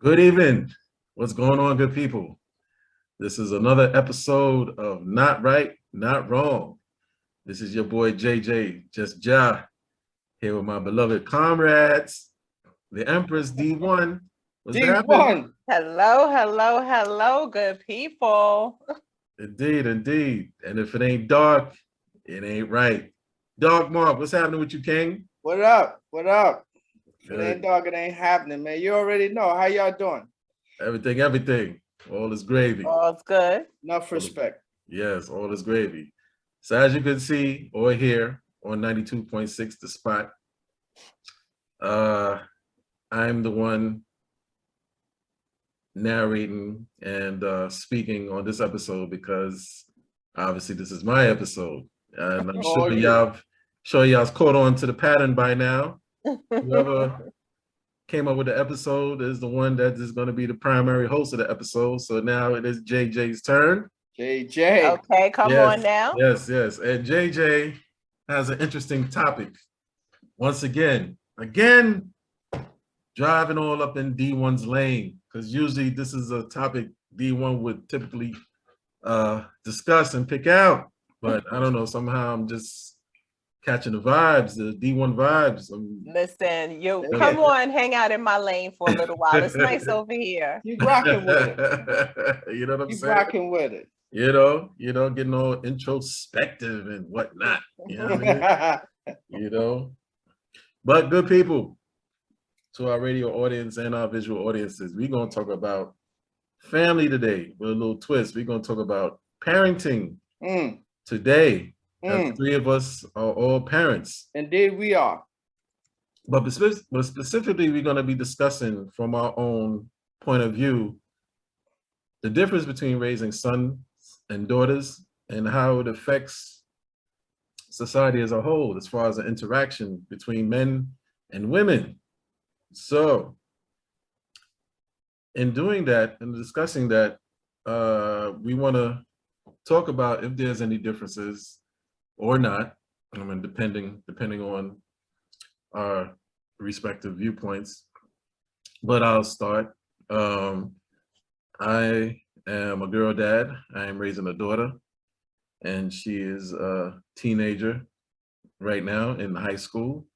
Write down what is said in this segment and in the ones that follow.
Good evening. What's going on, good people? This is another episode of Not Right, Not Wrong. This is your boy JJ, just Ja, here with my beloved comrades, the Empress D1. What's happening? D1. Hello, hello, hello, good people. Indeed, indeed. And if it ain't dark, it ain't right. Dog Mark, what's happening with you, King? What up? What up? If it Good. ain't dog, it ain't happening, man. You already know. How y'all doing? Everything. All is gravy. All's good. Enough respect. Yes, all is gravy. So as you can see or hear on 92.6 The Spot, I'm the one narrating and speaking on this episode because obviously this is my episode. And I'm sure y'all's caught on to the pattern by now. Whoever came up with the episode is the one that is going to be the primary host of the episode. So now it is JJ's turn. JJ. Okay, come on now. Yes. And JJ has an interesting topic. Once again, driving all up in D1's lane, because usually this is a topic D1 would typically discuss and pick out. But I don't know, somehow I'm just catching the vibes, the D1 vibes. Listen, you come on, hang out in my lane for a little while. It's nice over here. You rocking with it. You know what I'm You saying? rocking with it. You know, getting all introspective and whatnot. You know what I mean? You know, but good people, to our radio audience and our visual audiences, we're going to talk about family today with a little twist. We're going to talk about parenting today. The three of us are all parents. Indeed, we are. But specifically, we're going to be discussing from our own point of view the difference between raising sons and daughters and how it affects society as a whole as far as the interaction between men and women. So in doing that and discussing that, we want to talk about if there's any differences or not. I mean, depending on our respective viewpoints. But I'll start. I am a girl dad. I am raising a daughter, and she is a teenager right now in high school.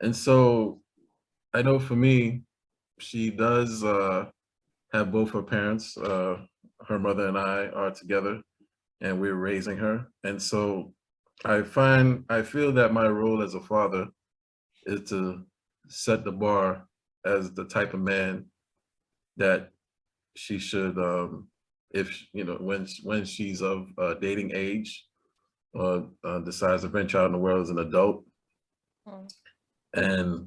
And so I know for me, she does have both her parents. Her mother and I are together, and we're raising her. And so I feel that my role as a father is to set the bar as the type of man that she should, if you know, when she's of dating age or decides to venture out in the world as an adult, and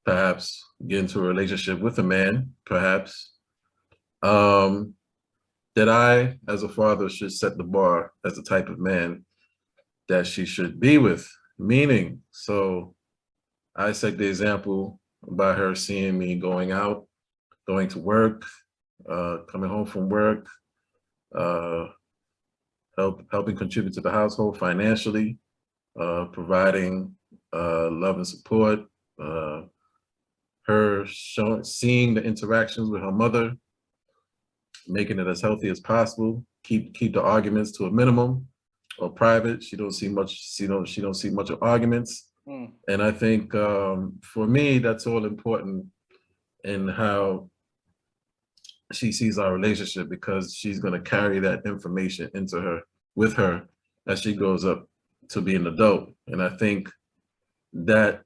perhaps get into a relationship with a man, perhaps, that I, as a father, should set the bar as the type of man that she should be with. Meaning, so I set the example by her seeing me going out, going to work, coming home from work, helping contribute to the household financially, providing love and support, her seeing the interactions with her mother, making it as healthy as possible, keep the arguments to a minimum or private. She don't see much of arguments. And I think for me, that's all important in how she sees our relationship, because she's going to carry that information with her as she grows up to be an adult. And I think that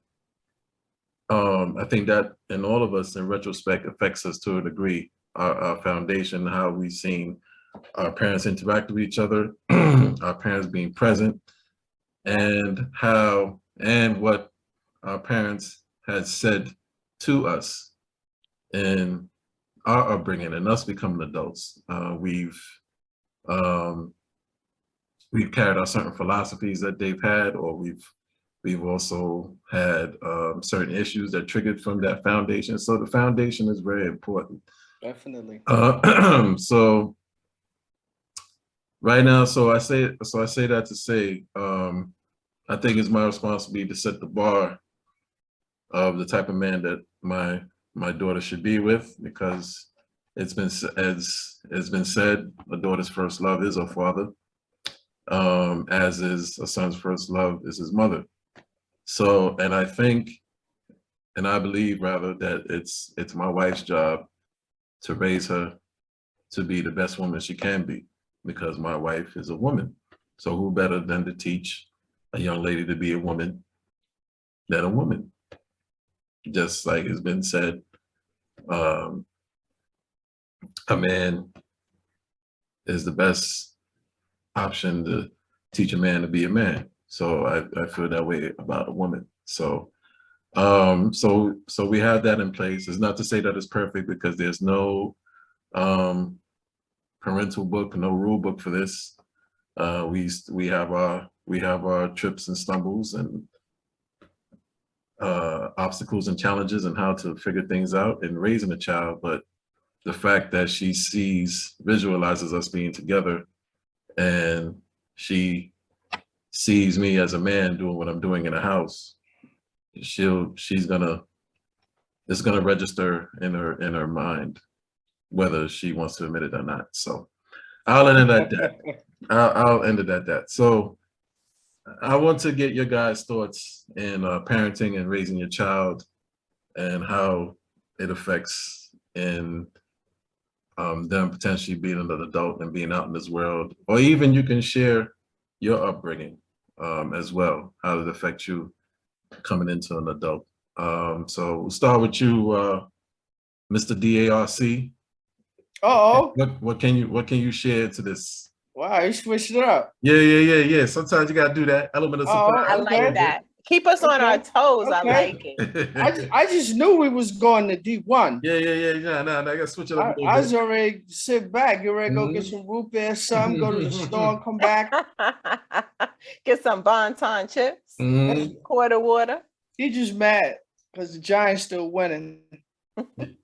in all of us, in retrospect, affects us to a degree, our foundation, how we've seen our parents interact with each other, our parents being present, and what our parents had said to us in our upbringing and us becoming adults. We've carried out certain philosophies that they've had, or we've also had certain issues that triggered from that foundation. So the foundation is very important. Definitely. So right now, so I say that to say, I think it's my responsibility to set the bar of the type of man that my my daughter should be with, because as it's been said, a daughter's first love is her father, as is a son's first love is his mother. So, and I think, and I believe rather, that it's my wife's job to raise her to be the best woman she can be, because my wife is a woman. So who better than to teach a young lady to be a woman than a woman? Just like it's been said, a man is the best option to teach a man to be a man. So I feel that way about a woman. So so we have that in place. It's not to say that it's perfect, because there's no parental book, no rule book for this. We have our trips and stumbles and obstacles and challenges, and how to figure things out in raising a child. But the fact that she visualizes us being together, and she sees me as a man doing what I'm doing in the house, it's gonna register in her mind, whether she wants to admit it or not. So I'll end it at that. I'll end it at that. So I want to get your guys' thoughts in parenting and raising your child, and how it affects in them potentially being an adult and being out in this world, or even you can share your upbringing as well, how it affects you coming into an adult. So we'll start with you, Mr. DARC. Uh-oh. What can you share to this? Wow, you switched it up. Yeah. Sometimes you gotta do that element of surprise. I okay. like that. Keep us on our toes. I Okay. like it. I just knew we was going to D1. Yeah. No, I gotta switch it up a little I bit. was already sit back. You ready to go get some root beer, some, go to the store and come back. Get some Bonton chips, quarter water. He just mad because the Giants still winning.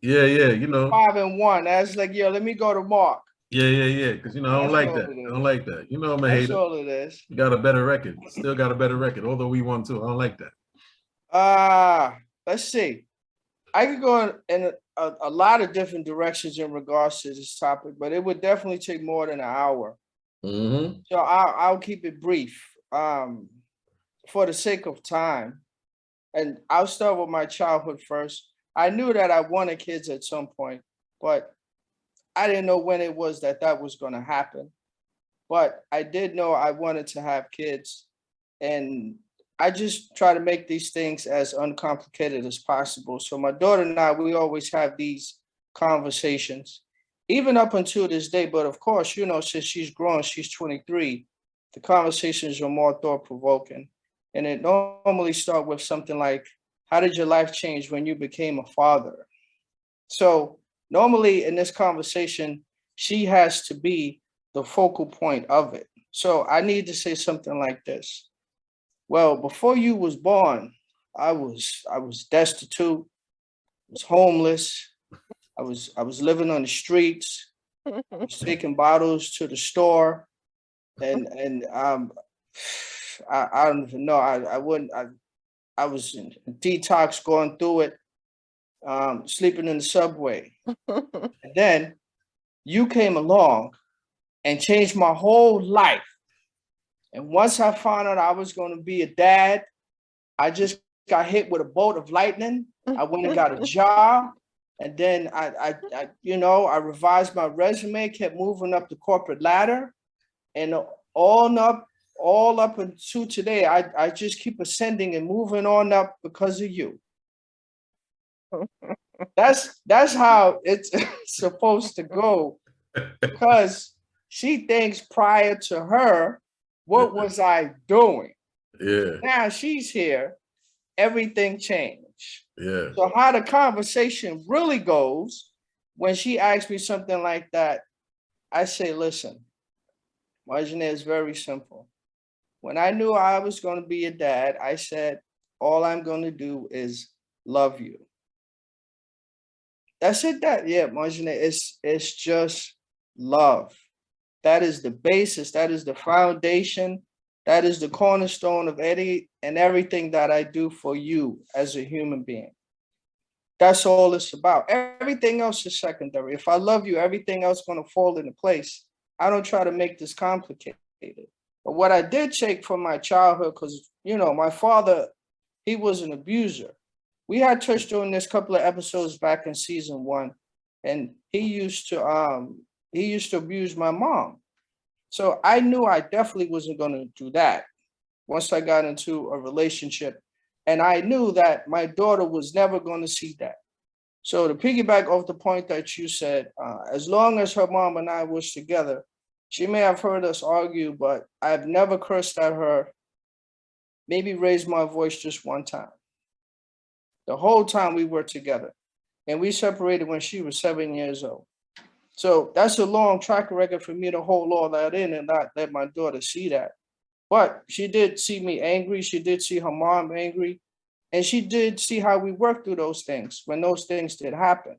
Yeah, you know. 5-1. That's like, yo, let me go to Mark. Yeah, because you know, I don't like that. I don't like that. You know, I'm a That's hater. all it is. You got a better record. Still got a better record, although we won too. I don't like that. Let's see. I could go in a lot of different directions in regards to this topic, but it would definitely take more than an hour. So I'll keep it brief for the sake of time. And I'll start with my childhood first. I knew that I wanted kids at some point, but I didn't know when it was that was going to happen. But I did know I wanted to have kids. And I just try to make these things as uncomplicated as possible. So my daughter and I, we always have these conversations, even up until this day. But of course, you know, since she's grown, she's 23, the conversations are more thought-provoking. And it normally starts with something like, how did your life change when you became a father? So normally in this conversation, she has to be the focal point of it. So I need to say something like this. Well, before you was born, I was destitute, was homeless. I was living on the streets, I was taking bottles to the store, and I don't even know. I was in detox, going through it, sleeping in the subway. And then you came along and changed my whole life. And once I found out I was going to be a dad, I just got hit with a bolt of lightning. I went and got a job. And then I revised my resume, kept moving up the corporate ladder. And all up until today, I just keep ascending and moving on up because of you. That's how it's supposed to go, because she thinks prior to her, what was I doing? Yeah. Now she's here, everything changed. Yeah. So how the conversation really goes, when she asks me something like that, I say, listen, Marjane, is very simple. When I knew I was going to be a dad, I said, all I'm going to do is love you. That's it. Marjane, it's just love. That is the basis. That is the foundation. That is the cornerstone of any and everything that I do for you as a human being. That's all it's about. Everything else is secondary. If I love you, everything else is going to fall into place. I don't try to make this complicated. But what I did take from my childhood, because, you know, my father, he was an abuser. We had touched on this couple of episodes back in season 1, and he used to abuse my mom. So I knew I definitely wasn't going to do that once I got into a relationship. And I knew that my daughter was never going to see that. So to piggyback off the point that you said, as long as her mom and I was together, she may have heard us argue, but I've never cursed at her, maybe raised my voice just one time. The whole time we were together. And we separated when she was 7 years old. So that's a long track record for me to hold all that in and not let my daughter see that. But she did see me angry. She did see her mom angry. And she did see how we worked through those things when those things did happen.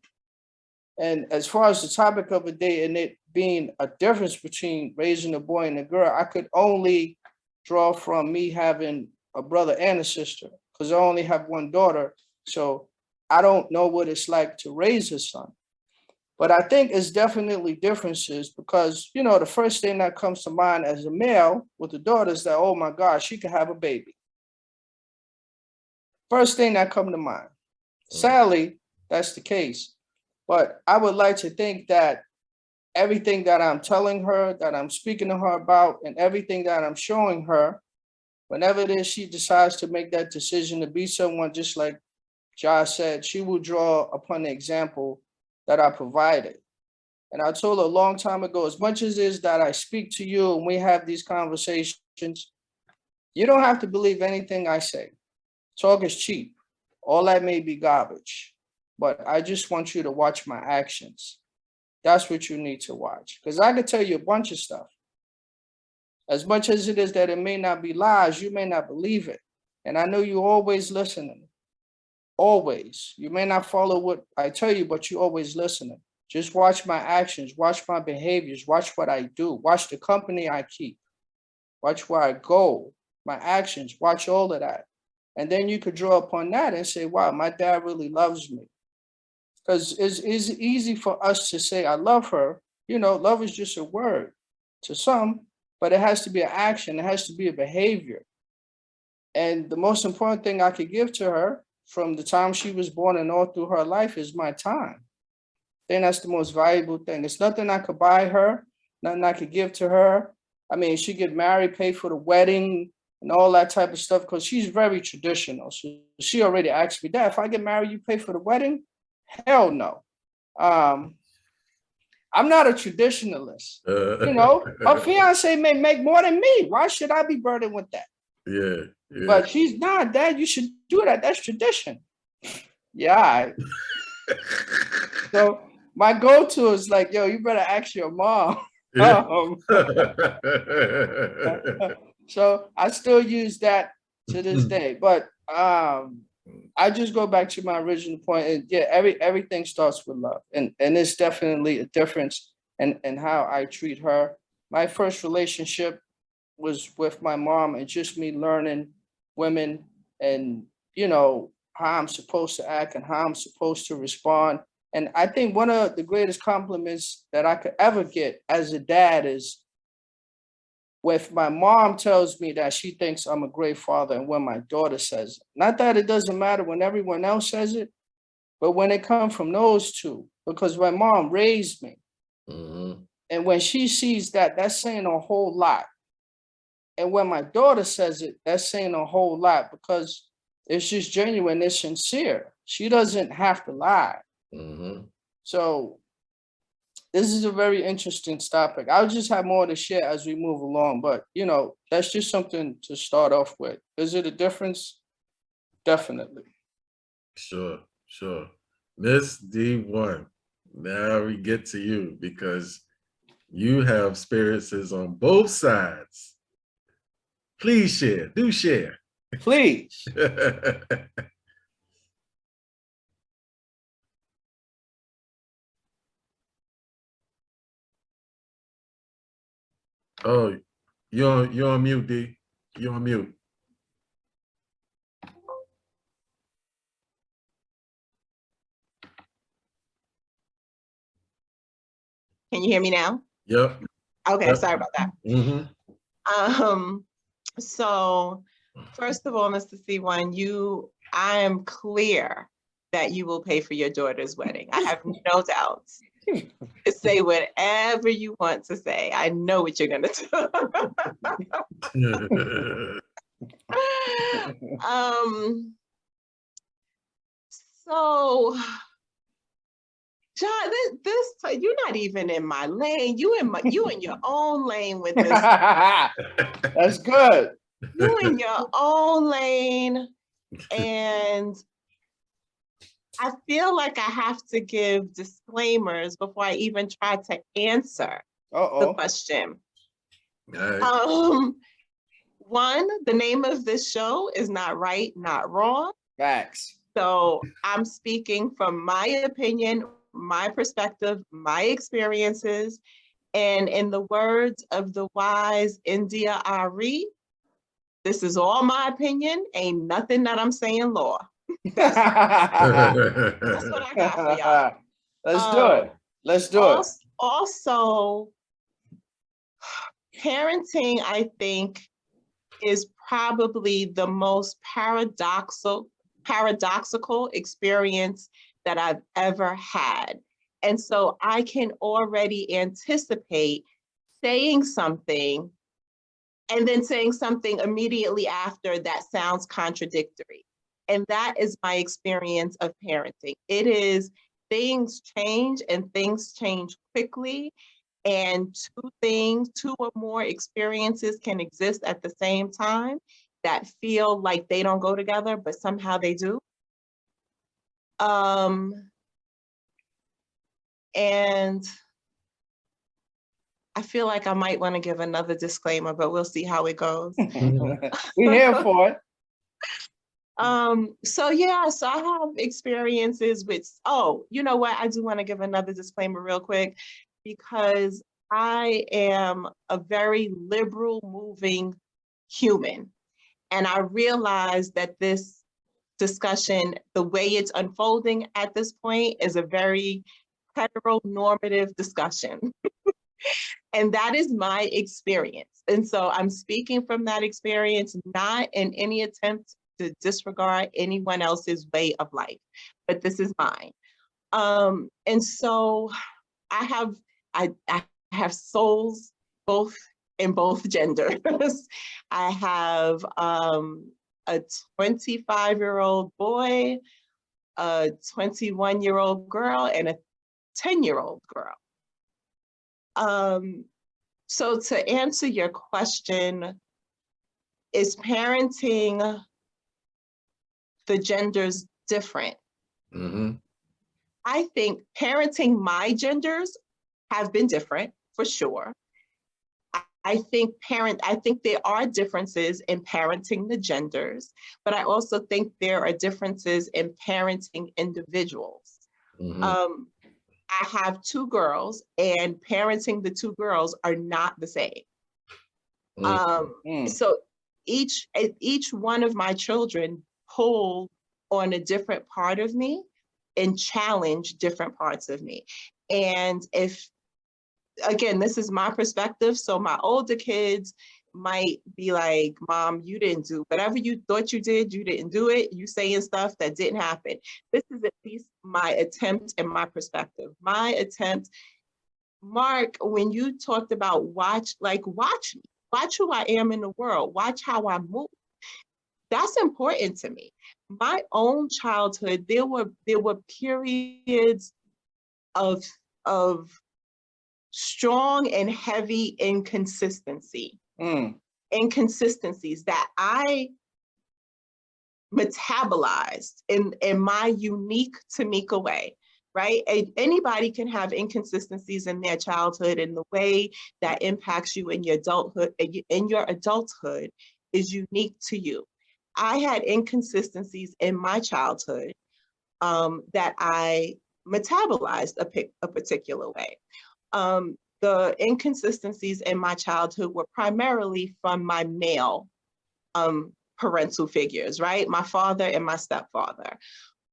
And as far as the topic of the day and it being a difference between raising a boy and a girl, I could only draw from me having a brother and a sister because I only have one daughter. So I don't know what it's like to raise a son. But I think it's definitely differences because, you know, the first thing that comes to mind as a male with a daughter is that, oh my God, she could have a baby. First thing that comes to mind. Sadly, that's the case. But I would like to think that everything that I'm telling her, that I'm speaking to her about, and everything that I'm showing her, whenever it is she decides to make that decision to be someone, just like Josh said, she will draw upon the example that I provided. And I told her a long time ago, as much as it is that I speak to you and we have these conversations, you don't have to believe anything I say. Talk is cheap. All that may be garbage. But I just want you to watch my actions. That's what you need to watch. Because I could tell you a bunch of stuff. As much as it is that it may not be lies, you may not believe it. And I know you're always listening. Always. You may not follow what I tell you, but you're always listening. Just watch my actions, watch my behaviors, watch what I do, watch the company I keep, watch where I go, my actions, watch all of that. And then you could draw upon that and say, wow, my dad really loves me. Because it's easy for us to say, I love her. You know, love is just a word to some, but it has to be an action. It has to be a behavior. And the most important thing I could give to her from the time she was born and all through her life is my time. Then that's the most valuable thing. It's nothing I could buy her, nothing I could give to her. I mean, she get married, pay for the wedding and all that type of stuff because she's very traditional. So she already asked me, Dad, if I get married, you pay for the wedding? Hell no. I'm not a traditionalist. You know, her fiance may make more than me. Why should I be burdened with that? Yeah. But she's not, Dad, you should do that. That's tradition. Yeah. So my go-to is like, yo, you better ask your mom. So I still use that to this day. But I just go back to my original point. And yeah, everything starts with love. And it's definitely a difference in how I treat her. My first relationship was with my mom and just me learning women and, you know, how I'm supposed to act and how I'm supposed to respond. And I think one of the greatest compliments that I could ever get as a dad is if my mom tells me that she thinks I'm a great father and when my daughter says it. Not that it doesn't matter when everyone else says it, but when it comes from those two, because my mom raised me. Mm-hmm. And when she sees that, that's saying a whole lot. And when my daughter says it, that's saying a whole lot because it's just genuine, it's sincere. She doesn't have to lie. Mm-hmm. So this is a very interesting topic. I'll just have more to share as we move along, but you know, that's just something to start off with. Is it a difference? Definitely. Sure. Miss D1, now we get to you because you have experiences on both sides. Please share, do share. Please. Oh, you're on mute, D. You're on mute. Can you hear me now? Yep. Okay, Yep. sorry about that. So first of all, Mr. C1, I am clear that you will pay for your daughter's wedding. I have no doubts. Say whatever you want to say. I know what you're gonna do. So John, this you're not even in my lane. You in your own lane with this. That's good. You in your own lane, and I feel like I have to give disclaimers before I even try to answer the question. Right. One, the name of this show is Not Right, Not Wrong. Facts. So I'm speaking from my opinion, my perspective, my experiences, and in the words of the wise India Ari, this is all my opinion, ain't nothing that I'm saying law. That's what I got for y'all. Let's do it. Let's do it. Also, parenting, I think, is probably the most paradoxical experience that I've ever had. And so I can already anticipate saying something and then saying something immediately after that sounds contradictory. And that is my experience of parenting. It is things change and things change quickly. And two or more experiences can exist at the same time that feel like they don't go together, but somehow they do. And I feel like I might want to give another disclaimer, but we'll see how it goes. We're here for it. So I have experiences with, you know what? I do want to give another disclaimer real quick, because I am a very liberal moving human. And I realize that this discussion, the way it's unfolding at this point, is a very heteronormative discussion. And that is my experience. And so I'm speaking from that experience, not in any attempt to disregard anyone else's way of life, but this is mine. And so I have souls in both genders. I have a 25-year-old boy, a 21-year-old girl, and a 10-year-old girl. So to answer your question, is parenting the genders different? I think parenting my genders have been different, for sure. I think there are differences in parenting the genders, but I also think there are differences in parenting individuals. I have two girls, and parenting the two girls are not the same. So each one of my children pull on a different part of me and challenge different parts of me. And again, this is my perspective. So my older kids might be like, Mom, you didn't do whatever you thought you did, you didn't do it. You saying stuff that didn't happen. This is at least my attempt and my perspective. My attempt, Mark, when you talked about watch me, watch who I am in the world, watch how I move. That's important to me. My own childhood, there were periods of strong and heavy inconsistencies that I metabolized in my unique Tamika way, right? Anybody can have inconsistencies in their childhood, and the way that impacts you in your adulthood is unique to you. I had inconsistencies in my childhood that I metabolized a particular way. The inconsistencies in my childhood were primarily from my male parental figures, right? My father and my stepfather.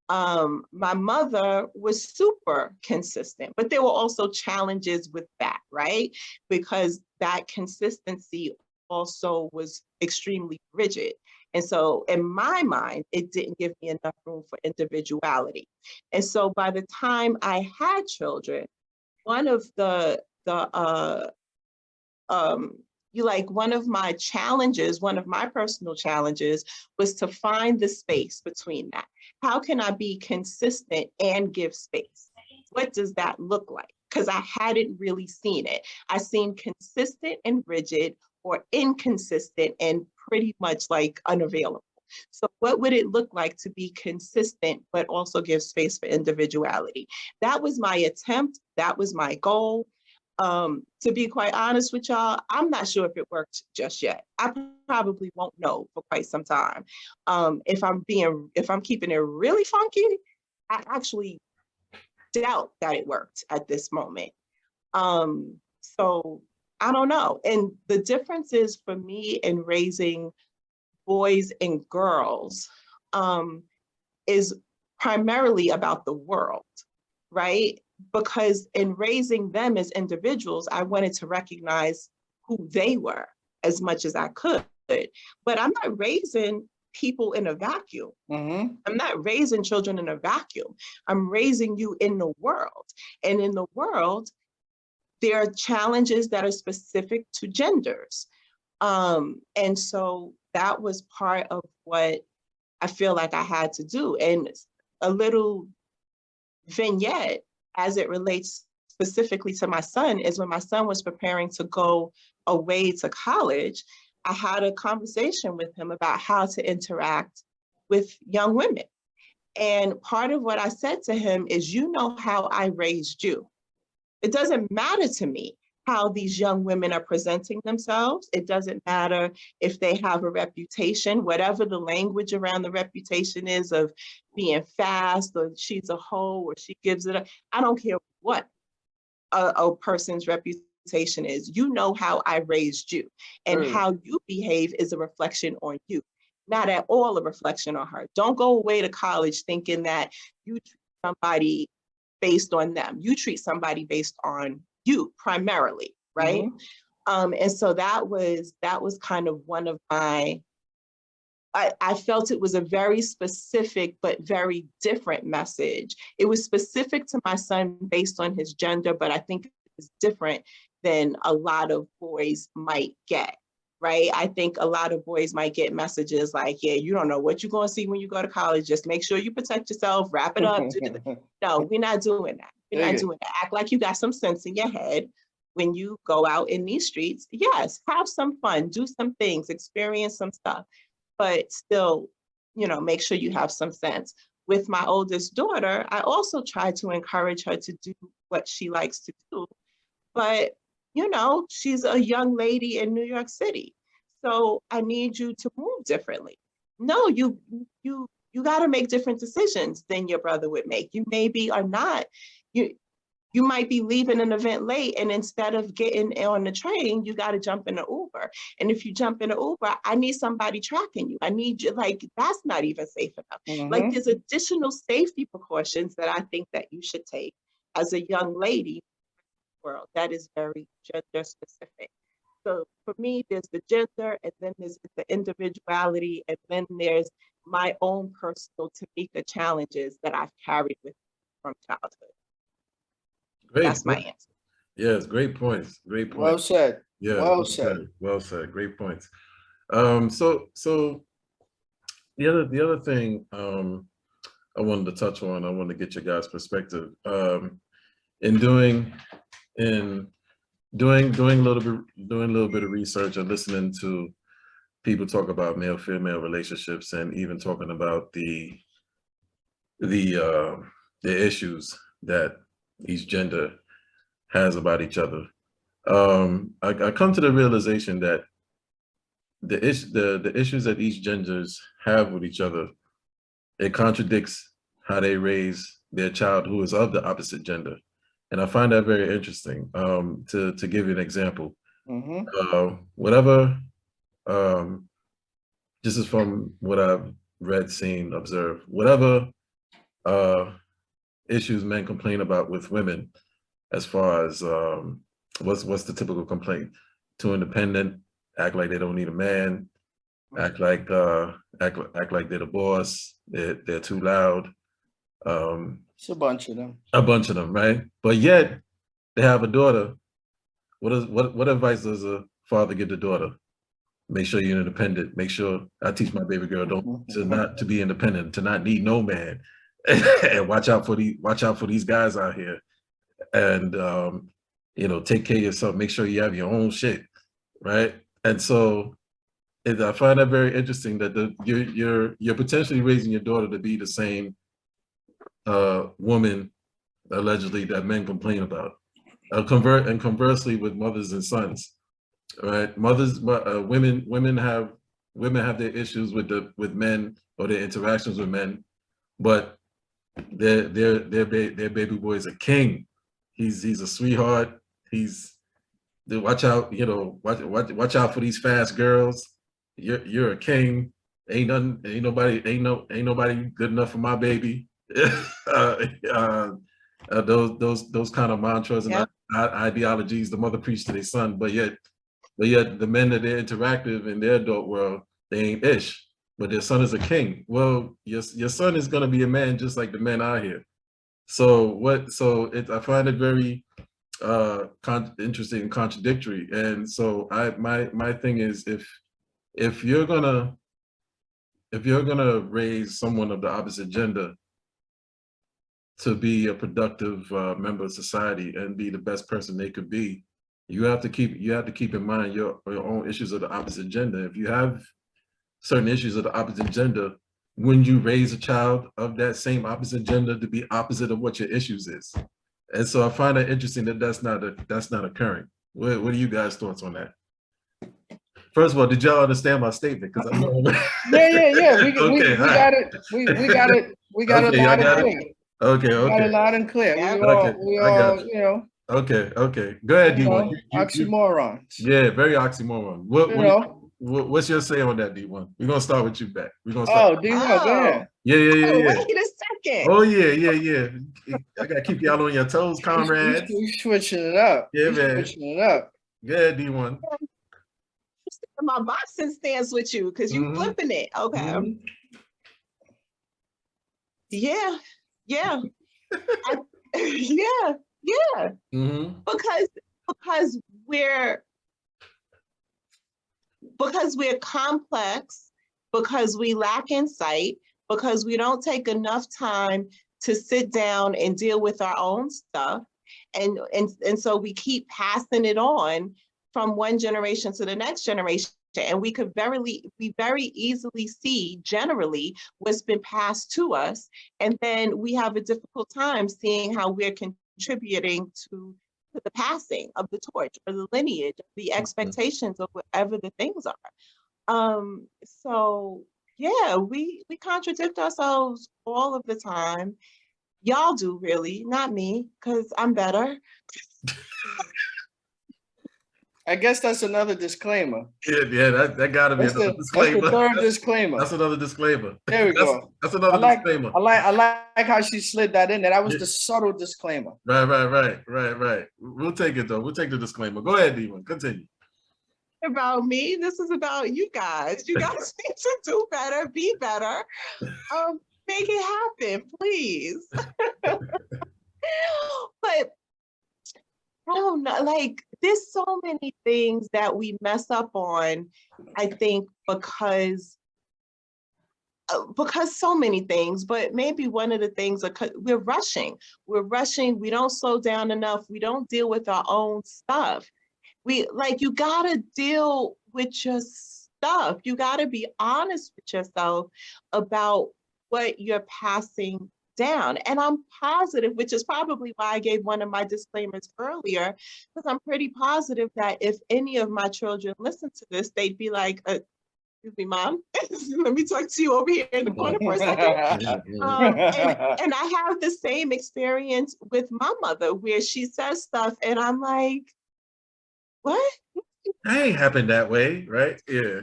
My mother was super consistent, but there were also challenges with that, right? Because that consistency also was extremely rigid. And so in my mind, it didn't give me enough room for individuality. And so by the time I had children, one of um, one of my challenges, one of my personal challenges was to find the space between that. How can I be consistent and give space? What does that look like? Because I hadn't really seen it. I seen consistent and rigid, or inconsistent and pretty much like unavailable. So what would it look like to be consistent, but also give space for individuality? That was my attempt. That was my goal. To be quite honest with y'all, I'm not sure if it worked just yet. I probably won't know for quite some time. If I'm keeping it really funky, I actually doubt that it worked at this moment. So I don't know. And the difference is for me in raising boys and girls is primarily about the world, right? Because in raising them as individuals, I wanted to recognize who they were as much as I could. But I'm not raising people in a vacuum. I'm not raising children in a vacuum. I'm raising you in the world. And in the world, there are challenges that are specific to genders. And so that was part of what I feel like I had to do. And a little vignette as it relates specifically to my son is when my son was preparing to go away to college, I had a conversation with him about how to interact with young women. And part of what I said to him is, you know how I raised you. It doesn't matter to me how these young women are presenting themselves. It doesn't matter if they have a reputation, whatever the language around the reputation is of being fast, or she's a hoe, or she gives it up. I don't care what a person's reputation is. You know how I raised you, and how you behave is a reflection on you, not at all a reflection on her. Don't go away to college thinking that you treat somebody based on them. You treat somebody based on you primarily, right? And so that was kind of one of my, I felt it was a very specific but very different message. It was specific to my son based on his gender, but I think it's different than a lot of boys might get, right? I think a lot of boys might get messages like, yeah, you don't know what you're going to see when you go to college. Just make sure you protect yourself, wrap it up. No, we're not doing that. We're not doing that. Act like you got some sense in your head when you go out in these streets. Yes, have some fun, do some things, experience some stuff, but still, make sure you have some sense. With my oldest daughter, I also try to encourage her to do what she likes to do, but she's a young lady in New York City. So I need you to move differently. No, you got to make different decisions than your brother would make. You maybe are not, you might be leaving an event late, and instead of getting on the train, you got to jump in an Uber. And if you jump in an Uber, I need somebody tracking you. I need you, that's not even safe enough. Like, there's additional safety precautions that I think that you should take as a young lady world that is very gender specific. So for me, there's the gender, and then there's the individuality, and then there's my own personal Tamika challenges that I've carried with me from childhood. Great. That's my answer. Yes, great points. Great points. Well said. Yeah, well said. Well said. Great points. So the other thing I wanted to touch on, I wanted to get your guys' perspective. In doing a little bit of research and listening to people talk about male-female relationships, and even talking about the issues that each gender has about each other, I come to the realization that the issues that each genders have with each other, it contradicts how they raise their child who is of the opposite gender. And I find that very interesting. To give you an example, this is from what I've read, seen, observed, whatever issues men complain about with women, as far as what's the typical complaint? Too independent, act like they don't need a man, act like they're the boss, they're too loud. It's a bunch of them. A bunch of them, right? But yet they have a daughter. What advice does a father give the daughter? Make sure you're independent. Make sure I teach my baby girl to be independent, to not need no man, and watch out for these guys out here, and you know, take care of yourself. Make sure you have your own shit, right? And so I find that very interesting that you're potentially raising your daughter to be the same woman allegedly that men complain about. Conversely with mothers and sons, right? Women have their issues with men or their interactions with men, but their baby boy is a king. He's a sweetheart. Watch out, you know, watch out for these fast girls. You're a king. Ain't nobody good enough for my baby. Those kind of mantras and ideologies the mother preached to their son, but yet the men that they're interactive in their adult world, they ain't ish, but their son is a king. Well, your son is gonna be a man just like the men out here. So I find it very interesting and contradictory. And so my thing is, if you're gonna raise someone of the opposite gender to be a productive member of society and be the best person they could be, you have to keep in mind your own issues of the opposite gender. If you have certain issues of the opposite gender, when you raise a child of that same opposite gender to be opposite of what your issues is. And so I find it interesting that that's not occurring. What are you guys' thoughts on that? First of all, did y'all understand my statement? Because I know. Yeah. We got it. We got it. We got it loud and clear. Okay. Got it loud and clear. Yeah. We all, you know. Okay. Go ahead, D1. Oxymorons. Yeah, very oxymoron. What's your say on that, D1? We're gonna start with you back. We're gonna start. Oh, D1, go ahead. Yeah. Wait a second. Oh yeah. I gotta keep y'all on your toes, comrades. We switching it up. Yeah, man. Switching it up. Go ahead, D1. My boxing stance with you because you flipping it. Okay. Yeah. Yeah. Because we're complex, because we lack insight, because we don't take enough time to sit down and deal with our own stuff, and so we keep passing it on from one generation to the next generation, and we very easily see generally what's been passed to us, and then we have a difficult time seeing how we're contributing to the passing of the torch or the lineage, the expectations of whatever the things are. So yeah, we contradict ourselves all of the time. Y'all do, really, not me, because I'm better. I guess that's another disclaimer. Yeah, that gotta be another disclaimer. That's the third disclaimer. That's another disclaimer. There we go. That's another disclaimer. I like how she slid that in there. That was the subtle disclaimer. Right. We'll take it though. We'll take the disclaimer. Go ahead, D1. Continue. About me. This is about you guys. You guys need to do better, be better. Make it happen, please. But I don't know, like, there's so many things that we mess up on, I think, because so many things, but maybe one of the things, we're rushing, we don't slow down enough, we don't deal with our own stuff. You gotta deal with your stuff. You gotta be honest with yourself about what you're passing down. And I'm positive, which is probably why I gave one of my disclaimers earlier, because I'm pretty positive that if any of my children listen to this, they'd be like, excuse me, Mom, let me talk to you over here in the corner for a second. And I have the same experience with my mother, where she says stuff and I'm like, what? That ain't happened that way, right? Yeah.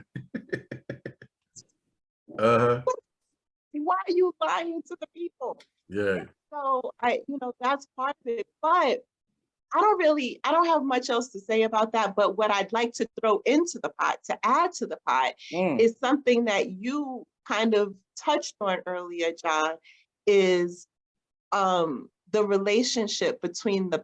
Why are you lying to the people? Yeah. So that's part of it. But I don't have much else to say about that. But what I'd like to throw into the pot, to add to the pot, is something that you kind of touched on earlier, John, is the relationship between the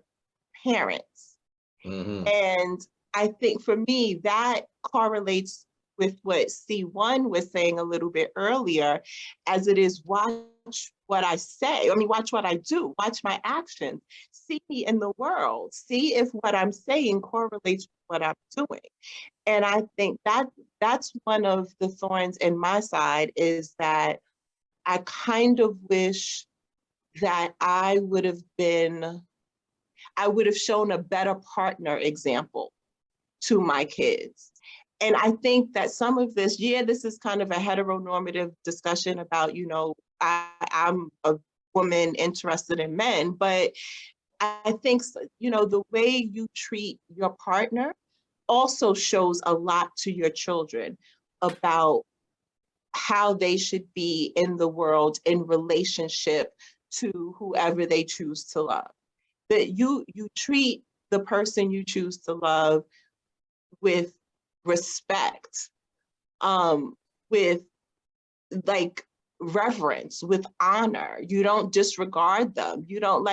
parents. And I think for me, that correlates with what C1 was saying a little bit earlier, as it is watch what I say. I mean, watch what I do, watch my actions, see me in the world, see if what I'm saying correlates with what I'm doing. And I think that's one of the thorns in my side, is that I kind of wish that I would have shown a better partner example to my kids. And I think that some of this, this is kind of a heteronormative discussion about, I'm a woman interested in men, but I think, the way you treat your partner also shows a lot to your children about how they should be in the world in relationship to whoever they choose to love. That you treat the person you choose to love with respect, with like reverence, with honor. You don't disregard them. You don't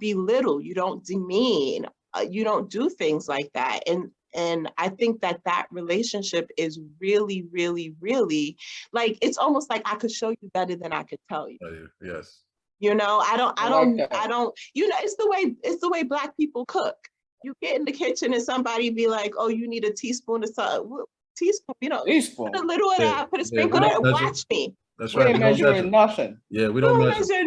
belittle, you don't demean, you don't do things like that. And I think that relationship is really, really, really, like, it's almost like I could show you better than I could tell you. Yes. I don't, it's the way Black people cook. You get in the kitchen and somebody be like, oh, you need a teaspoon of salt. Teaspoon, teaspoon. Put a little of that, put a sprinkle of that, watch me. That's right. We ain't measuring nothing. Yeah, we don't measure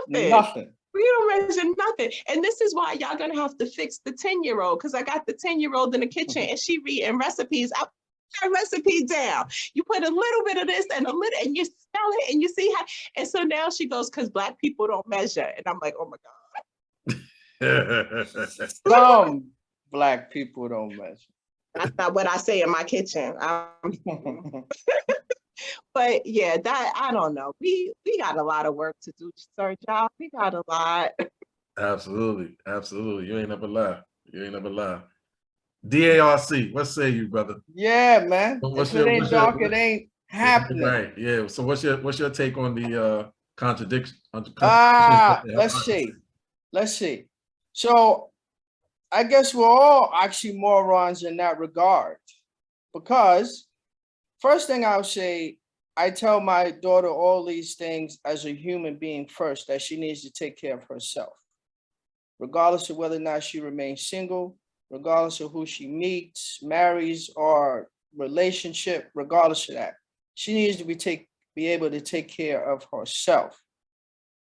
nothing. We don't measure nothing. And this is why y'all gonna have to fix the 10-year-old, because I got the 10-year-old in the kitchen and she reading recipes. I put that recipe down. You put a little bit of this and a little, and you smell it and you see how, and so now she goes, because Black people don't measure. And I'm like, oh my God. Some Black people don't measure. That's not what I say in my kitchen. But yeah, that, I don't know. We got a lot of work to do, sir, John. We got a lot. Absolutely. You ain't never lie. DARC, what say you, brother? Yeah, man. If it ain't dark, it ain't happening. Right. Yeah. So what's your take on the contradiction? Let's see. So I guess we're all oxymorons in that regard, because first thing I'll say, I tell my daughter all these things as a human being first, that she needs to take care of herself, regardless of whether or not she remains single, regardless of who she meets, marries, or relationship, regardless of that. She needs to be able to take care of herself.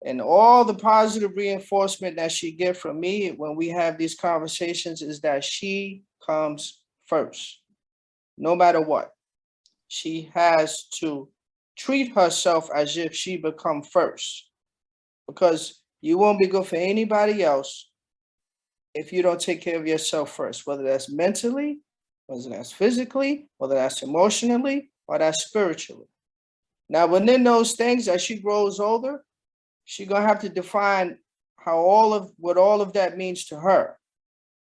And all the positive reinforcement that she gets from me when we have these conversations is that she comes first, no matter what. She has to treat herself as if she become first, because you won't be good for anybody else if you don't take care of yourself first, whether that's mentally, whether that's physically, whether that's emotionally, or that's spiritually. Now, within those things, as she grows older, she's gonna have to define what all of that means to her,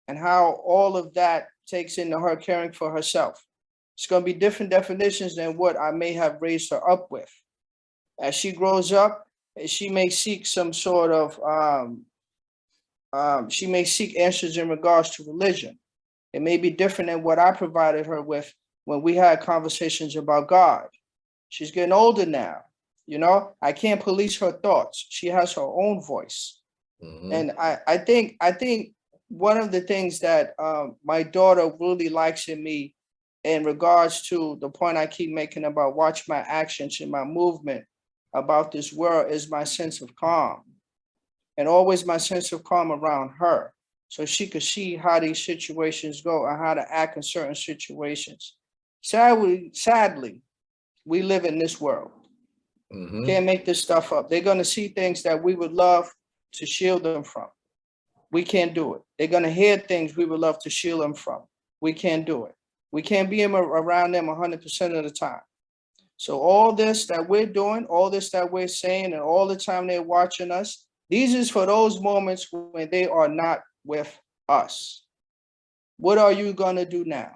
and how all of that takes into her caring for herself. It's going to be different definitions than what I may have raised her up with. As she grows up, she may seek some sort of, she may seek answers in regards to religion. It may be different than what I provided her with when we had conversations about God. She's getting older now. I can't police her thoughts. She has her own voice. And I think one of the things that my daughter really likes in me, in regards to the point I keep making about watch my actions and my movement about this world, is my sense of calm, and always my sense of calm around her, so she could see how these situations go and how to act in certain situations. Sadly, we live in this world. Can't make this stuff up. They're going to see things that we would love to shield them from. We can't do it. They're going to hear things we would love to shield them from. We can't do it. We can't be around them 100% of the time. So all this that we're doing, all this that we're saying, and all the time they're watching us, these is for those moments when they are not with us. What are you gonna do now?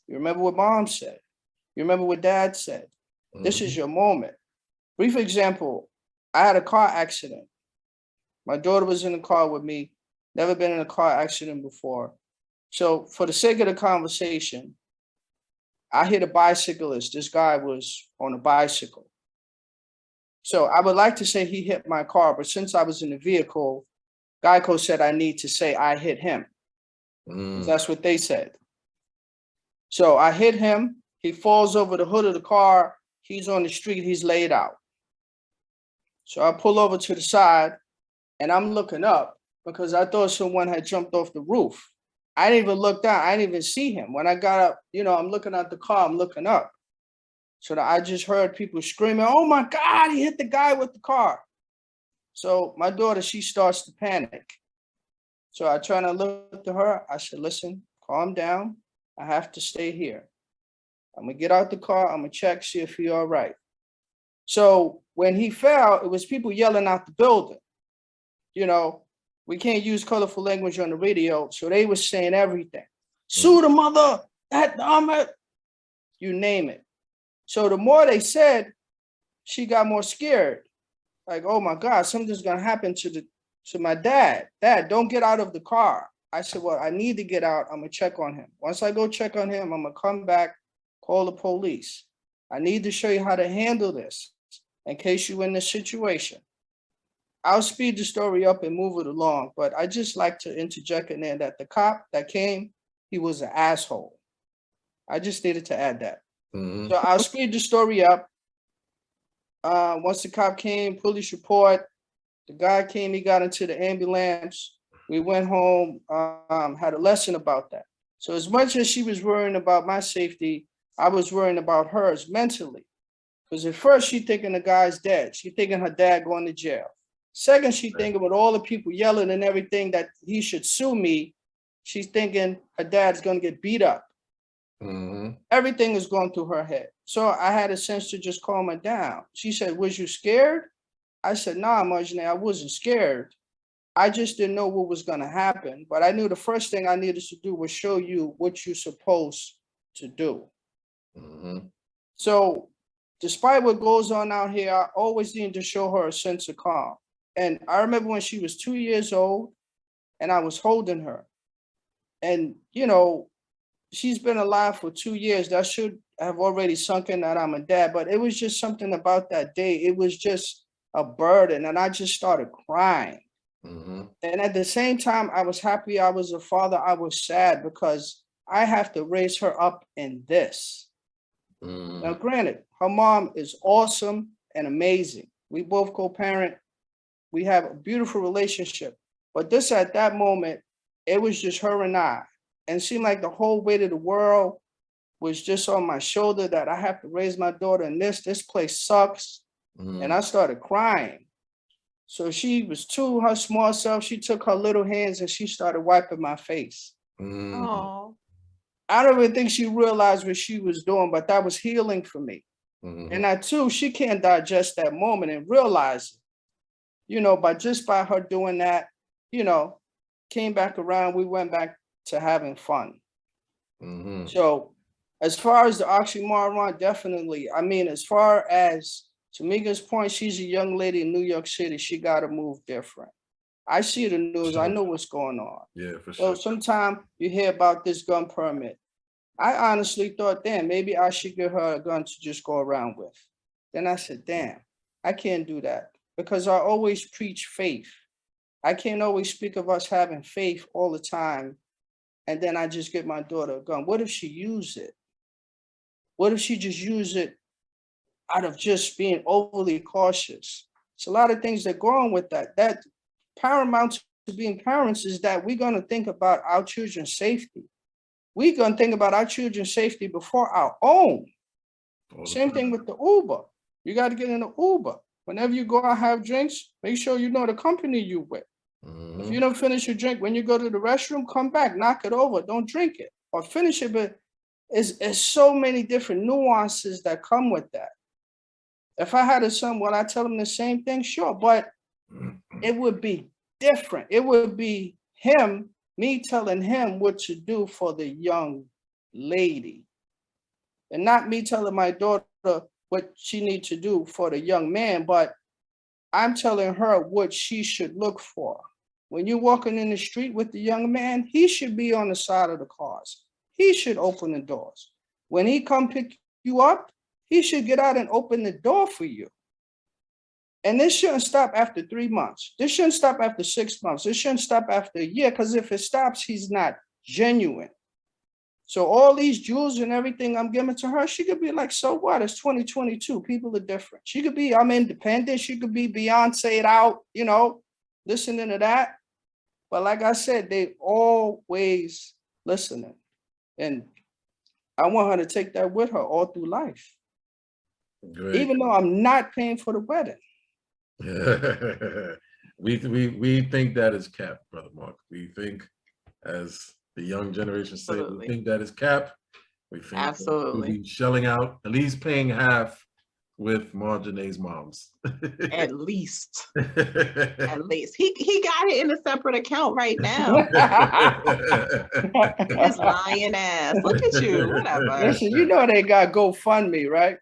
You remember what mom said. You remember what dad said. This is your moment. Brief example, I had a car accident. My daughter was in the car with me, never been in a car accident before. So for the sake of the conversation, I hit a bicyclist. This guy was on a bicycle. So I would like to say he hit my car, but since I was in the vehicle, Geico said I need to say I hit him. That's what they said. So I hit him. He falls over the hood of the car. He's on the street. He's laid out. So I pull over to the side and I'm looking up because I thought someone had jumped off the roof. I didn't even look down. I didn't even see him. When I got up, I'm looking at the car. I'm looking up. So I just heard people screaming, "Oh my God, he hit the guy with the car." So my daughter, she starts to panic. So I try to look to her. I said, "Listen, calm down. I have to stay here. I'm gonna get out the car. I'm gonna check, see if he's all right." So when he fell, it was people yelling out the building. We can't use colorful language on the radio. So they were saying everything. Sue the mother, that you name it. So the more they said, she got more scared. Like, oh my God, something's gonna happen to my dad. Dad, don't get out of the car. I said, well, I need to get out. I'm gonna check on him. Once I go check on him, I'm gonna come back, call the police. I need to show you how to handle this in case you're in this situation. I'll speed the story up and move it along, but I just like to interject in there that the cop that came, he was an asshole. I just needed to add that. So I'll speed the story up. Once the cop came, police report, the guy came, he got into the ambulance. We went home, had a lesson about that. So as much as she was worrying about my safety, I was worrying about hers mentally. Because at first she thinking the guy's dead. She thinking her dad going to jail. Second, she thinking with all the people yelling and everything that he should sue me, she's thinking her dad's going to get beat up. Everything is going through her head. So I had a sense to just calm her down. She said, "Was you scared?" I said, "Nah, Marjane, I wasn't scared. I just didn't know what was going to happen. But I knew the first thing I needed to do was show you what you're supposed to do." So despite what goes on out here, I always need to show her a sense of calm. And I remember when she was 2 years old and I was holding her. And, she's been alive for 2 years. That should have already sunk in that I'm a dad. But it was just something about that day. It was just a burden. And I just started crying. And at the same time, I was happy I was a father. I was sad because I have to raise her up in this. Now, granted, her mom is awesome and amazing. We both co-parent. We have a beautiful relationship. But this, at that moment, it was just her and I. And it seemed like the whole weight of the world was just on my shoulder that I have to raise my daughter in this place sucks. And I started crying. So she was 2, her small self, she took her little hands and she started wiping my face. Oh. I don't even think she realized what she was doing, but that was healing for me. And that too, she can't digest that moment and realize it. But just by her doing that, came back around, we went back to having fun. So as far as the oxymoron, definitely. I mean, as far as Tamika's point, she's a young lady in New York City. She got to move different. I see the news. I know what's going on. Yeah, for sure. So sometimes you hear about this gun permit. I honestly thought, damn, maybe I should give her a gun to just go around with. Then I said, damn, I can't do that because I always preach faith. I can't always speak of us having faith all the time. And then I just give my daughter a gun. What if she used it? What if she just used it out of just being overly cautious? It's a lot of things that go on with that. That paramount to being parents is that we're going to think about our children's safety. We're going to think about our children's safety before our own. Same thing with the Uber. You got to get in the Uber. Whenever you go out have drinks, make sure you know the company you with. If you don't finish your drink, when you go to the restroom, come back, knock it over. Don't drink it or finish it. But it's so many different nuances that come with that. If I had a son, would I tell him the same thing? Sure, but it would be different. It would be me telling him what to do for the young lady, and not me telling my daughter what she needs to do for the young man, but I'm telling her what she should look for. When you're walking in the street with the young man, he should be on the side of the cars. He should open the doors. When he come pick you up, he should get out and open the door for you. And this shouldn't stop after 3 months. This shouldn't stop after 6 months. This shouldn't stop after a year, because if it stops, he's not genuine. So all these jewels and everything I'm giving to her, she could be like, so what? It's 2022. People are different. She could be, I'm independent. She could be Beyonce'd out, listening to that. But like I said, they always listening. And I want her to take that with her all through life. Great. Even though I'm not paying for the wedding. We think that is cap, Brother Mark. We think, as the young generation say, we think that is cap. We think we'll be shelling out, at least paying half with Marjanae's moms. At least. At least. He got it in a separate account right now. His lying ass. Look at you. Whatever. Listen, they got GoFundMe, right?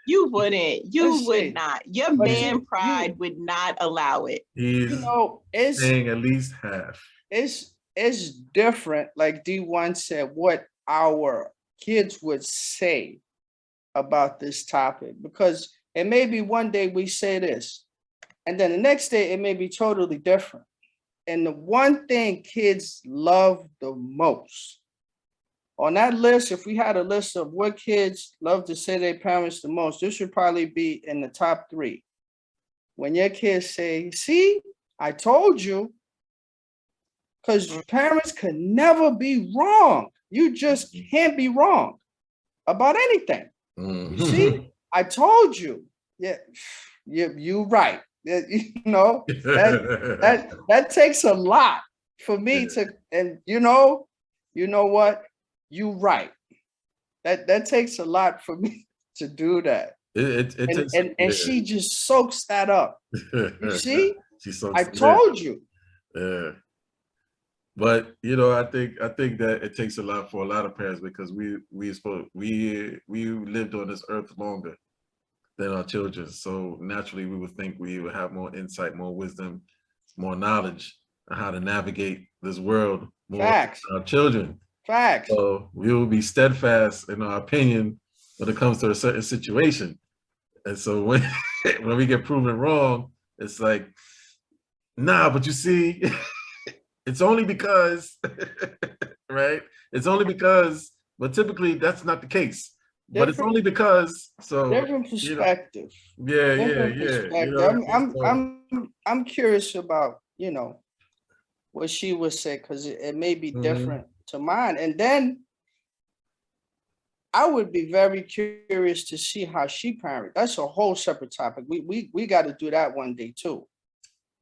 You wouldn't. You would not. Your man pride would not allow it. He's paying at least half. It's different, like D1 said, what our kids would say about this topic, because it may be one day we say this, and then the next day it may be totally different. And the one thing kids love the most on that list, if we had a list of what kids love to say their parents the most, this should probably be in the top 3. When your kids say, see, I told you, because parents could never be wrong. You just can't be wrong about anything. You see, I told you. Yeah, you're right. That takes a lot for me to, and you know what? You're right. That takes a lot for me to do that. And she just soaks that up. You see, I told you. Yeah. But I think that it takes a lot for a lot of parents, because we lived on this earth longer than our children. So naturally we would think we would have more insight, more wisdom, more knowledge on how to navigate this world more than our children. Facts. So we will be steadfast in our opinion when it comes to a certain situation. And so when we get proven wrong, it's like, nah, but you see, it's only because, right? It's only because, but typically that's not the case. But it's only because, so different perspective. I'm curious about, what she would say, because it may be different to mine. And then I would be very curious to see how she parented. That's a whole separate topic. We got to do that one day too.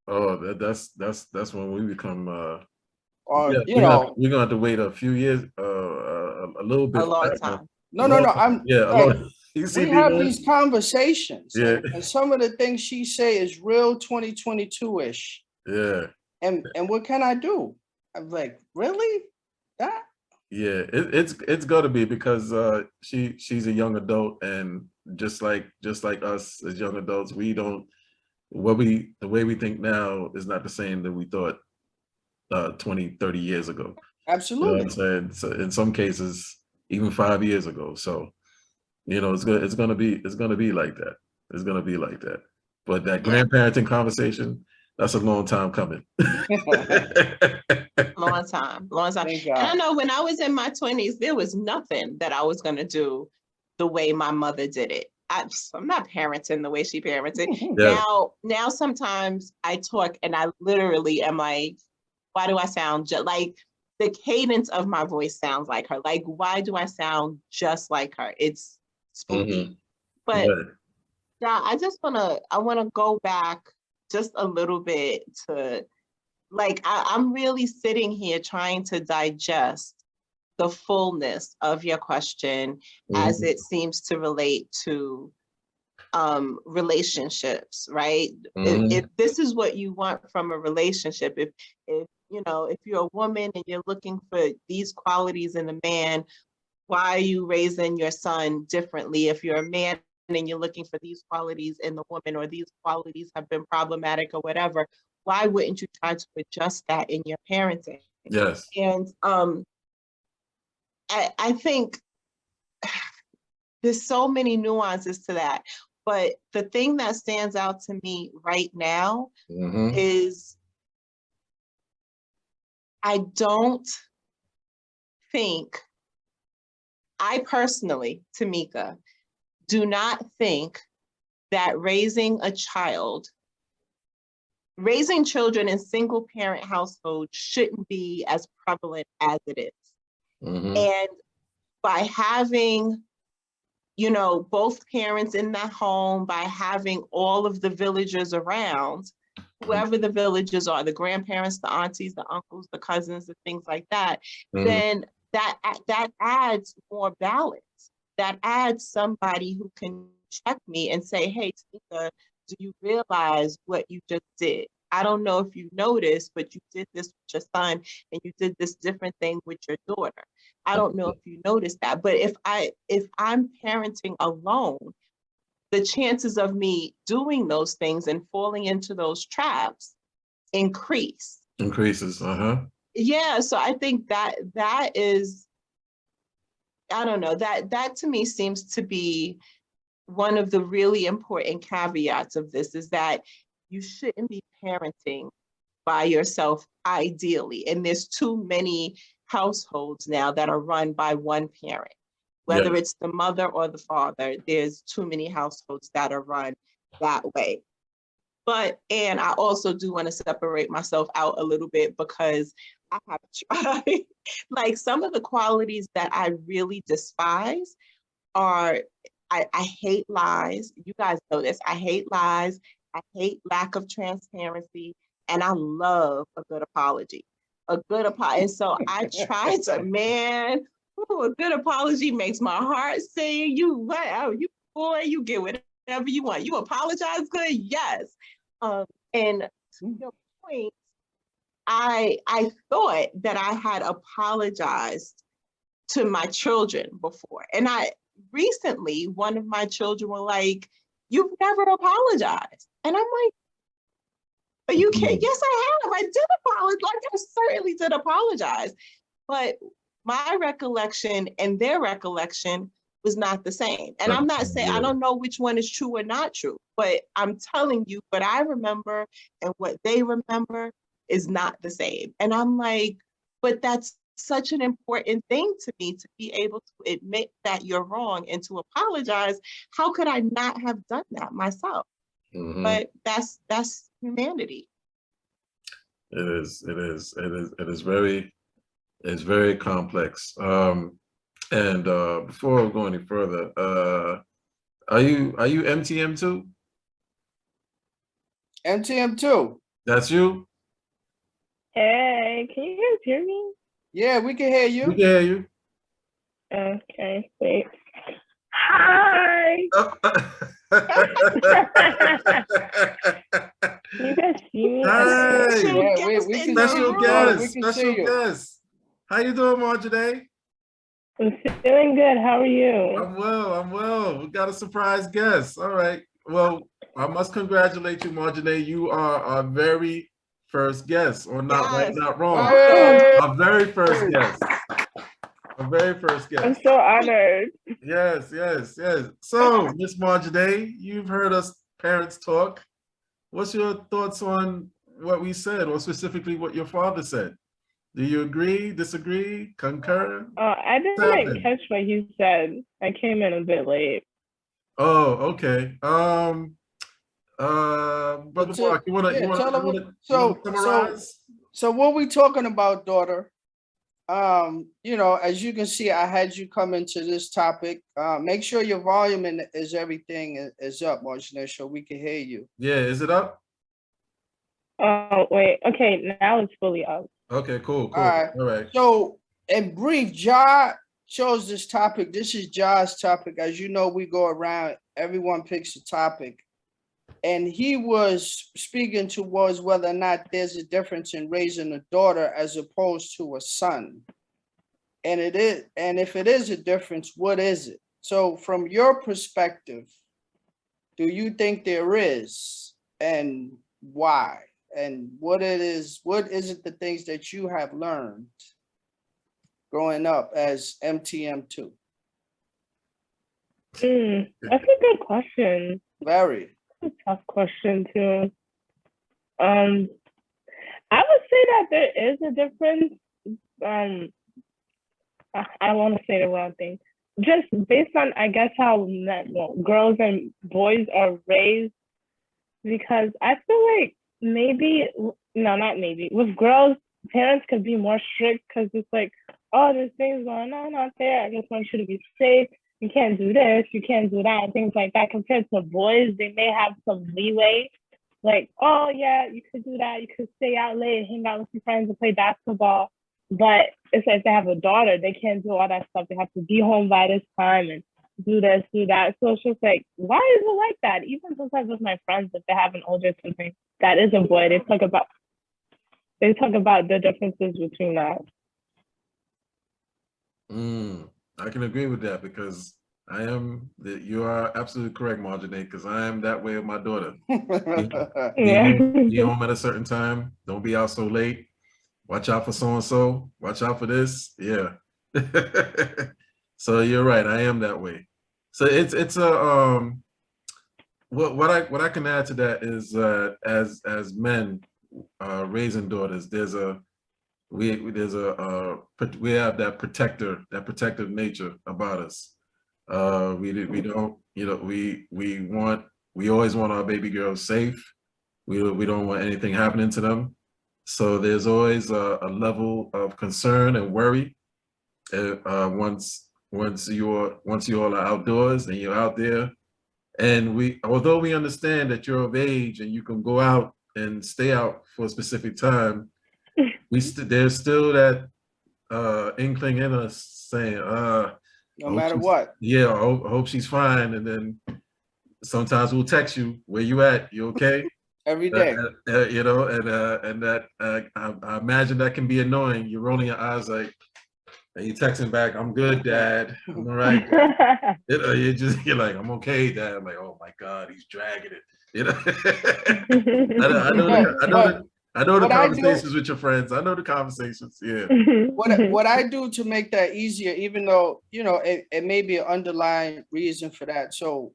Oh, that's when we become or we're gonna have to wait a few years, a little bit. A long time. No. I'm we have these conversations. Yeah. And some of the things she say is real 2022-ish. Yeah. And what can I do? I'm like, really? That? Yeah, it's gotta be, because she's a young adult, and just like us as young adults, we don't, the way we think now is not the same that we thought 20, 30 years ago. Absolutely. You know what I'm saying? So in some cases, even 5 years ago. So, it's gonna be like that. It's gonna be like that. But that grandparenting conversation, that's a long time coming. Long time. And I know when I was in my 20s, there was nothing that I was going to do the way my mother did it. I'm not parenting the way she parented. Yeah. Now sometimes I talk and I literally am like, why do I sound just like, the cadence of my voice sounds like her? Like, why do I sound just like her? It's spooky. But yeah, I want to go back just a little bit to, like, I'm really sitting here trying to digest the fullness of your question as it seems to relate to relationships, right? If this is what you want from a relationship, if you know, if you're a woman and you're looking for these qualities in a man, why are you raising your son differently? If you're a man and you're looking for these qualities in the woman, or these qualities have been problematic or whatever, why wouldn't you try to adjust that in your parenting? Yes. And I think there's so many nuances to that. But the thing that stands out to me right now is I personally, Tamika, do not think that raising children in single parent households shouldn't be as prevalent as it is. And by having, you know, both parents in that home, by having all of the villagers around, whoever the villagers are, the grandparents, the aunties, the uncles, the cousins, and things like that, then that adds more balance. That adds somebody who can check me and say, hey, Tamika, do you realize what you just did? I don't know if you noticed, but you did this with your son and you did this different thing with your daughter. I don't know if you noticed that, but if I'm parenting alone, the chances of me doing those things and falling into those traps increases. Yeah, so I think that is, I don't know, that to me seems to be one of the really important caveats of this, is that you shouldn't be parenting by yourself ideally. And there's too many households now that are run by one parent, whether it's the mother or the father. There's too many households that are run that way. But, and I also do want to separate myself out a little bit, because I have tried, like, some of the qualities that I really despise are, I hate lies. You guys know this. I hate lies. I hate lack of transparency. And I love a good apology. A good apology. And so I try to, man, a good apology makes my heart sing. You boy, you get whatever you want. You apologize good? Yes. And to your point, I thought that I had apologized to my children before. And recently, one of my children were like, you've never apologized. And I'm like, but you can't, yes, I have. I did apologize. Like, I certainly did apologize. But my recollection and their recollection was not the same. And I'm not saying, I don't know which one is true or not true, but I'm telling you what I remember and what they remember is not the same. And I'm like, but that's such an important thing to me, to be able to admit that you're wrong and to apologize. How could I not have done that myself? But that's humanity. It's very complex. And before we go any further, are you MTM2? MTM2. That's you? Hey, can you guys hear me? Yeah, we can hear you. We can hear you. Okay, wait. Hi. Can you guys see me? Hi. Yeah, we can special guest. We can see you. Guest. How you doing, Marjane? I'm feeling good. How are you? I'm well. We got a surprise guest. All right. Well, I must congratulate you, Marjane. You are our very first guest, or not right, not wrong. Our very first guest. Our very first guest. I'm so honored. Yes. So, Miss Marjane, you've heard us parents talk. What's your thoughts on what we said, or specifically what your father said? Do you agree, disagree, concur? I didn't catch what he said. I came in a bit late. Oh, okay. Brother Mark, you wanna summarize? So what we talking about, daughter? You know, as you can see, I had you come into this topic. Make sure your volume is everything is up, Marjane, so we can hear you. Yeah, is it up? Oh, wait. Okay, now it's fully up. Okay, cool. All right. So in brief, Ja chose this topic. This is Ja's topic. As you know, we go around, everyone picks a topic. And he was speaking towards whether or not there's a difference in raising a daughter as opposed to a son. And it is, and if it is a difference, what is it? So from your perspective, do you think there is, and why? And what is it the things that you have learned growing up as MTM2? That's a good question. Very. That's a tough question too. I would say that there is a difference. I want to say the wrong thing. Just based on, I guess, how girls and boys are raised, because I feel like not maybe, with girls, parents could be more strict because it's like, oh, there's things going on out there. I just want you to be safe. You can't do this, you can't do that, and things like that. Compared to boys, they may have some leeway. Like, oh yeah, you could do that. You could stay out late, hang out with your friends and play basketball. But it's like, if they have a daughter, they can't do all that stuff. They have to be home by this time and do this, do that. So it's just like, why is it like that? Even sometimes with my friends, if they have an older sibling that is a boy, they talk about the differences between that. I can agree with that, because you are absolutely correct, Marjane, because I am that way with my daughter. Be home at a certain time. Don't be out so late. Watch out for so-and-so. Watch out for this. Yeah. So you're right. I am that way. So it's a what I can add to that is as men raising daughters, we have that protective nature about us. We don't, we always want our baby girls safe. We don't want anything happening to them. So there's always a level of concern and worry once you all are outdoors and you're out there. And although we understand that you're of age and you can go out and stay out for a specific time, there's still that inkling in us saying, no matter what. Yeah, I hope she's fine. And then sometimes we'll text you, where you at? You okay? Every day. And that I imagine that can be annoying. You're rolling your eyes like, and you're texting back, "I'm good, Dad. I'm all right." You're like, "I'm okay, Dad." I'm like, "Oh my God, he's dragging it." I know the conversations with your friends. I know the conversations. Yeah. What I do to make that easier, even though it may be an underlying reason for that. So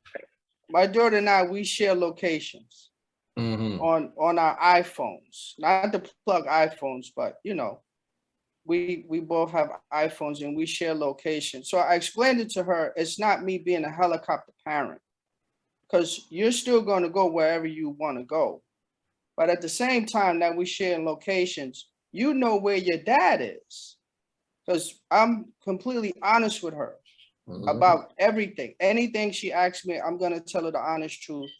my daughter and I, we share locations. On our iPhones, not to plug iPhones, but we both have iPhones and we share locations. So I explained it to her. It's not me being a helicopter parent, because you're still going to go wherever you want to go. But at the same time that we share locations, you know where your dad is, because I'm completely honest with her about everything. Anything she asks me, I'm going to tell her the honest truth,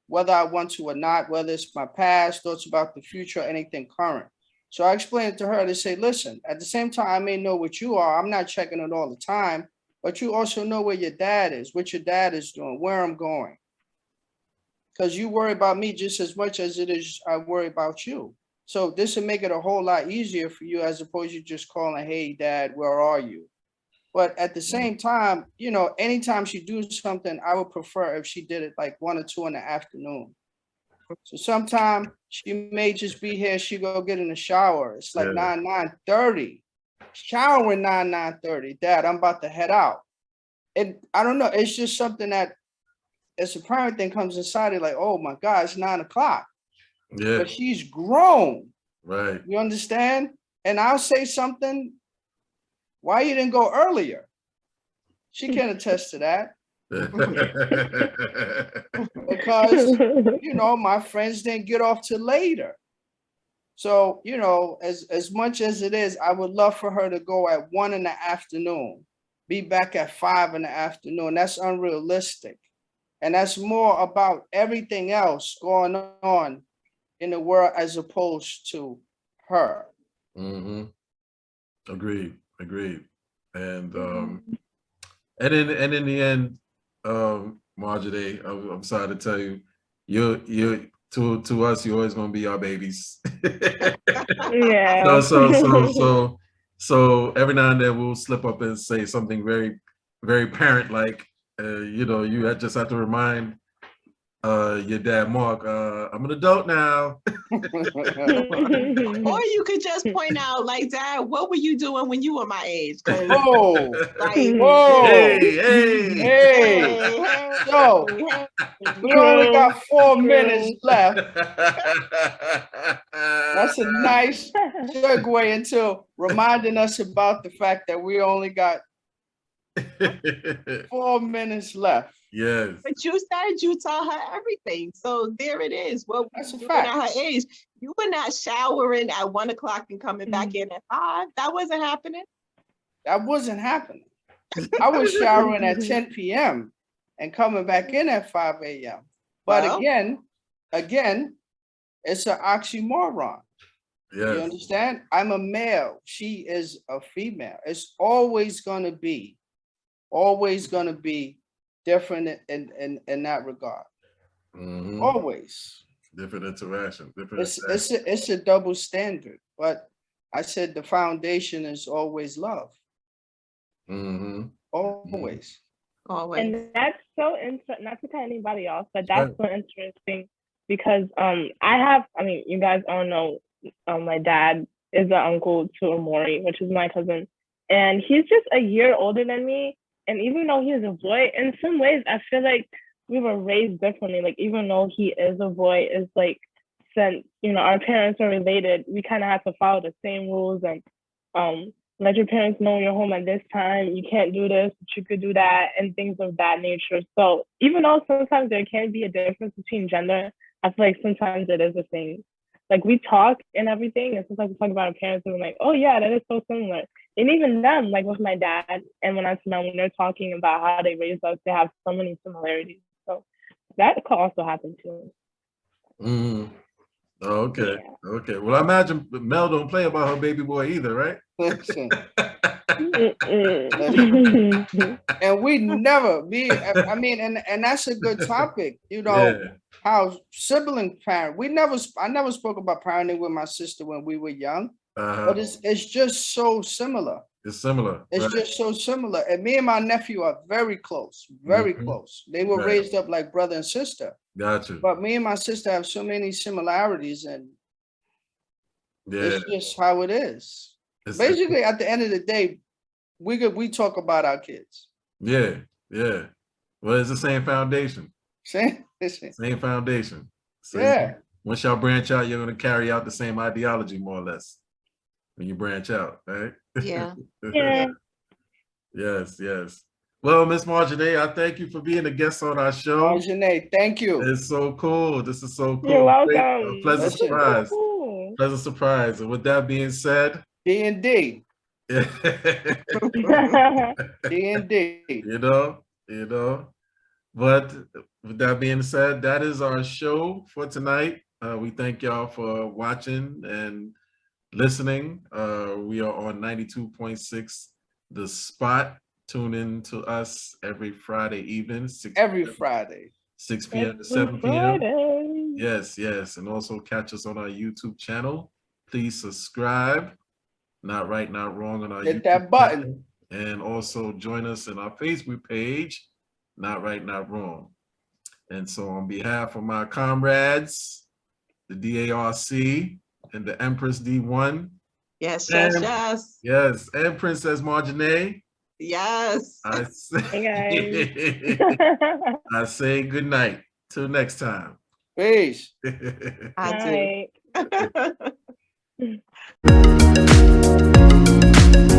whether I want to or not, whether it's my past, thoughts about the future, anything current. So I explained it to her to say, listen, at the same time, I may know what you are. I'm not checking it all the time, but you also know where your dad is, what your dad is doing, where I'm going. Because you worry about me just as much as it is I worry about you. So this will make it a whole lot easier for you, as opposed to just calling, hey, Dad, where are you? But at the same time, anytime she do something, I would prefer if she did it like 1 or 2 in the afternoon. So sometime she may just be here, she go get in the shower. It's like 9:30. Showering 9:30. Dad, I'm about to head out. And I don't know, it's just something that as a parent thing comes inside it, like, oh my God, it's 9 o'clock. Yeah. But she's grown. Right. You understand? And I'll say something, why you didn't go earlier? She can attest to that. Because, my friends didn't get off till later. So, as much as it is, I would love for her to go at 1 in the afternoon, be back at 5 in the afternoon. That's unrealistic. And that's more about everything else going on in the world as opposed to her. Agreed. Agreed. And in the end, Marjorie, I'm sorry to tell you, you're to us, you're always gonna be our babies. Yeah. So every now and then we'll slip up and say something very, very parent-like. You know, you just have to remind your dad, Mark, I'm an adult now. Or you could just point out, like, Dad, what were you doing when you were my age? Because, Whoa, like, whoa, Hey. hey. So we only got 4 minutes left. That's a nice segue into reminding us about the fact that we only got 4 minutes left. Yes. but you said you taught her everything. So there it is. What That's was a you doing at fact. her age? You were not showering at 1 o'clock and coming back in at 5. That wasn't happening. That wasn't happening. I was showering at 10 p.m. and coming back in at 5 a.m. But Well, again, it's an oxymoron. You Yes. understand? I'm a male. She is a female. It's always gonna be different in that regard. Mhm. Always. Different interaction. Different It's a double standard. But I said the foundation is always love. Mm-hmm. Always. always. And that's so interesting, not to cut anybody off, but that's so interesting because you guys all know my dad is the uncle to Amori, which is my cousin. And he's just a year older than me. And even though he's a boy, in some ways I feel like we were raised differently. Like even though he is a boy, it's like since our parents are related, we kind of have to follow the same rules and let your parents know you're home at this time. You can't do this, but you could do that, and things of that nature. So even though sometimes there can be a difference between gender, I feel like sometimes it is the same. Like we talk and everything, and sometimes we talk about our parents, and we're like, oh yeah, that is so similar. And even them, like with my dad and when they're talking about how they raised us, they have so many similarities. So that could also happen too. Mm-hmm. Oh, okay. Yeah. Okay. Well, I imagine Mel don't play about her baby boy either, right? Listen. And we never be, I mean, and that's a good topic, Yeah. how sibling parent, I never spoke about parenting with my sister when we were young, but it's just so similar. It's similar. It's just so similar. And me and my nephew are very close, very close. They were raised up like brother and sister. Gotcha. But me and my sister have so many similarities, and Yeah. it's just how it is. Basically, at the end of the day, we talk about our kids. Yeah. Yeah. Well, it's the same foundation. Same Foundation. So yeah. Once y'all branch out, you're going to carry out the same ideology, more or less, when you branch out, right? Yeah. Yeah. Yes, yes. Well, Miss Marjorie, I thank you for being a guest on our show. Marjorie, thank you. It's so cool. This is so cool. You're welcome. A pleasant Listen. surprise. Cool. Pleasant surprise. And with that being said, D&D. you D&D. know. But with that being said, that is our show for tonight. We thank y'all for watching and listening. We are on 92.6 The Spot. Tune in to us every Friday evening, 6 p.m. to 7 p.m. Yes, yes. And also catch us on our YouTube channel. Please subscribe. Not Right, Not Wrong on our Hit YouTube that button. channel. And also join us in our Facebook page, Not Right, Not Wrong. And so on behalf of my comrades, the DARC and the Empress D1. Yes, Yes, and Princess Marjorie. Yes. I say, Hey guys. I say good night. Till next time. Peace. I do. Night.